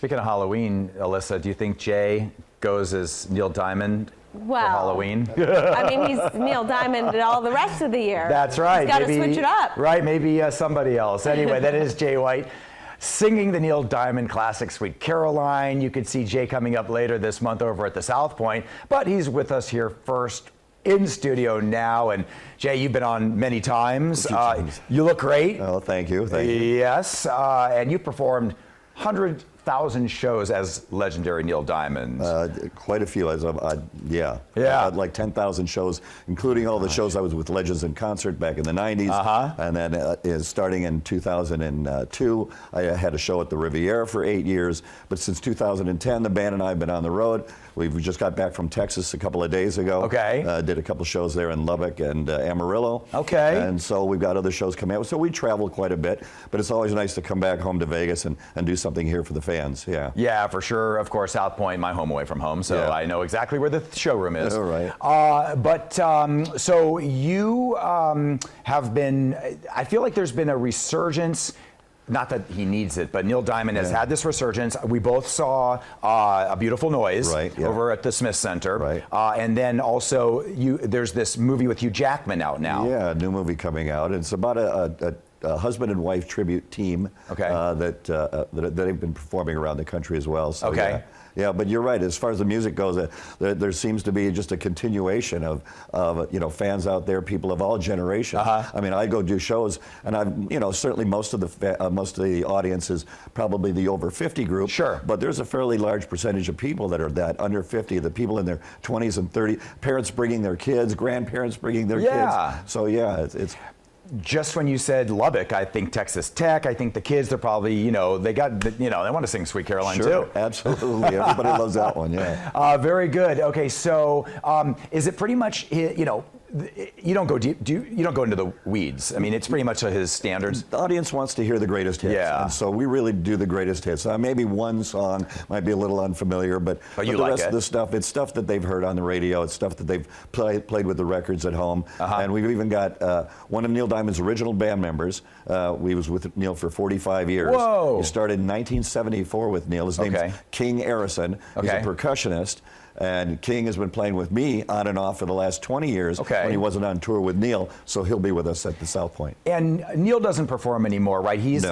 Speaking of Halloween, Alyssa, do you think Jay goes as Neil Diamond for Halloween? I mean, he's Neil Diamond all the rest of the year. That's right. He's got to switch it up. Right, maybe somebody else. Anyway, that is Jay White singing the Neil Diamond classic Sweet Caroline. You could see Jay coming up later this month over at the Southpoint, but he's with us here first in studio now. And Jay, you've been on many times. You look great. Oh, thank you. Thank you. Yes, and you've performed 100,000 shows as legendary Neil Diamond. Quite a few. Yeah. Yeah. I had like 10,000 shows, including all the shows I was with Legends in Concert back in the 90s. And then starting in 2002, I had a show at the Riviera for 8 years. But since 2010, the band and I have been on the road. We just got back from Texas a couple of days ago. Okay. Did a couple shows there in Lubbock and Amarillo. Okay. And so we've got other shows coming out. So we travel quite a bit, but it's always nice to come back home to Vegas and do something here for the fans. Yeah. Yeah, for sure. Of course, Southpoint, my home away from home, so Yeah. I know exactly where the showroom is. All right. So you have been, I feel like there's been a resurgence. Not that he needs it, but Neil Diamond has had this resurgence. We both saw A Beautiful Noise over at the Smith Center. Right. And then also, there's this movie with Hugh Jackman out now. Yeah, a new movie coming out. It's about a husband and wife tribute team that have been performing around the country as well. So, yeah, but you're right. As far as the music goes, there seems to be just a continuation of fans out there, people of all generations. I mean, I go do shows, and I've certainly most of the audience is probably the over 50 group. Sure. But there's a fairly large percentage of people that are under 50. The people in their 20s and 30s, parents bringing their kids, grandparents bringing their kids. So yeah, it's. Just when you said Lubbock, I think Texas Tech. I think the kids, they're probably, they want to sing Sweet Caroline too. Absolutely. Everybody loves that one, yeah. Very good. Okay, so is it pretty much, you don't go deep, you don't go into the weeds. I mean, it's pretty much his standards. The audience wants to hear the greatest hits. And so we really do the greatest hits. Maybe one song might be a little unfamiliar, but the rest of the stuff, it's stuff that they've heard on the radio. It's stuff that they've played with the records at home. And we've even got one of Neil Diamond's original band members. We was with Neil for 45 years. Whoa. He started in 1974 with Neil. His name's King Arison. He's a percussionist. And King has been playing with me on and off for the last 20 years when he wasn't on tour with Neil, so he'll be with us at the Southpoint. And Neil doesn't perform anymore, right? He's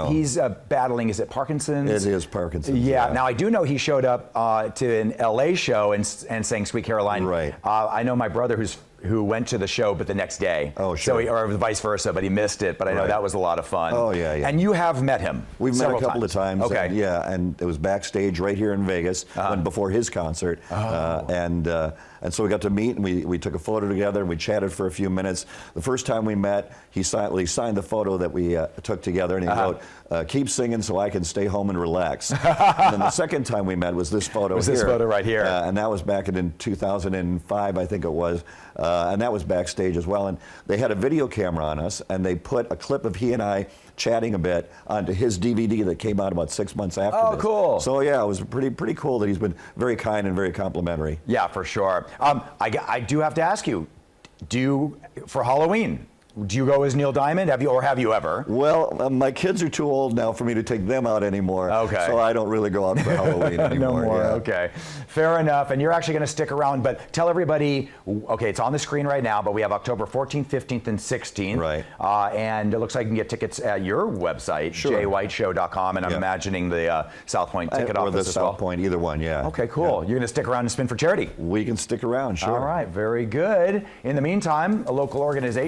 battling, is it Parkinson's? It is Parkinson's. Yeah. Now, I do know he showed up to an LA show and sang Sweet Caroline. Right. I know my brother who went to the show, but the next day. Oh, sure. So or vice versa, but he missed it. But I know that was a lot of fun. Oh, yeah, yeah. And you have met him. We've met a couple of times. Okay. And it was backstage right here in Vegas before his concert. And so we got to meet, and we took a photo together, and we chatted for a few minutes. The first time we met, he signed the photo that we took together, and he wrote, "Keep singing so I can stay home and relax." And then the second time we met was this photo here. This photo right here. And that was back in 2005, I think it was. And that was backstage as well. And they had a video camera on us, and they put a clip of he and I chatting a bit onto his DVD that came out about 6 months after this. Oh, cool. So yeah, it was pretty cool that he's been very kind and very complimentary. Yeah, for sure. I do have to ask you, for Halloween, do you go as Neil Diamond? Have you ever? Well, my kids are too old now for me to take them out anymore. Okay. So I don't really go out for Halloween anymore. No more. Okay. Fair enough. And you're actually going to stick around, but tell everybody, okay, it's on the screen right now, but we have October 14th, 15th, and 16th. Right. And it looks like you can get tickets at your website, jaywhiteshow.com, and I'm imagining the Southpoint ticket office as well. Or the Southpoint, either one, yeah. Okay, cool. You're going to stick around and spin for charity? We can stick around, sure. All right, very good. In the meantime, a local organization